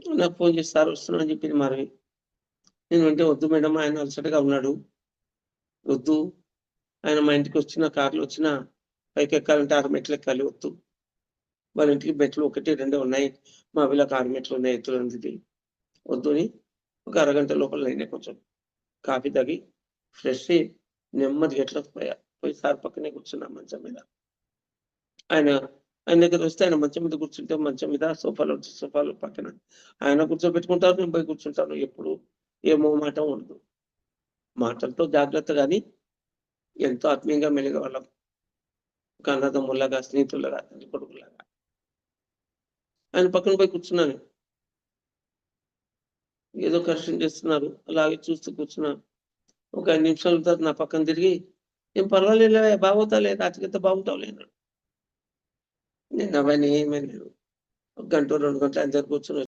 నాకు ఫోన్ చేసి సార్ వస్తున్నా అని చెప్పింది మాధవి. నేను అంటే వద్దు మేడం ఆయన అలసటగా ఉన్నాడు. వద్దు. ఆయన మా ఇంటికొచ్చినా, కార్‌లో వచ్చినా పైకెక్కాలంటే 6 మెట్లెక్కాలి వద్దు. వాళ్ళ ఇంటికి మెట్లు 1, 2 ఉన్నాయి. మా విల్లాకి 6 మెట్లున్నాయి ఎత్తులందుది. వద్దు అని ఒక అరగంట లోపల నేనే కొంచెం కాఫీ తాగి, ఫ్రెష్ అయ్యి నెమ్మదిగా ఎట్లా పోయా. పోయి సార్ పక్కనే కూర్చున్నా మంచం మీద. ఆయన ఆయన దగ్గరకొస్తే ఆయన మంచం మీద కూర్చుంటే మంచం మీద సోఫాలో పక్కన ఆయన కూర్చోబెట్టుకుంటారు. నేను పోయి కూర్చుంటాను. ఎప్పుడు ఏ మొహమాటం ఉండదు. మాటలతో జాగ్రత్త గాని ఎంతో ఆత్మీయంగా మెలిగేవాళ్ళం. ఒక అన్నదమ్ముల్లాగా, స్నేహితుల్లాగా, తండ్రి కొడుకుల్లాగా. ఆయన పక్కన పోయి కూర్చున్నాను. ఏదో కరెక్షన్ చేస్తున్నారు. అలాగే చూస్తూ కూర్చున్నాను. ఒక 5 నిమిషాల తర్వాత నా పక్కన తిరిగి, "ఏం పర్వాలేదులే బాగవుతావులే రాత్రికంతా బాగుంటావులే" అన్నాడు. నేను అవన్నీ ఏమనలేదు. ఒక గంటో, 2 గంటలో ఆయన దగ్గర కూర్చొని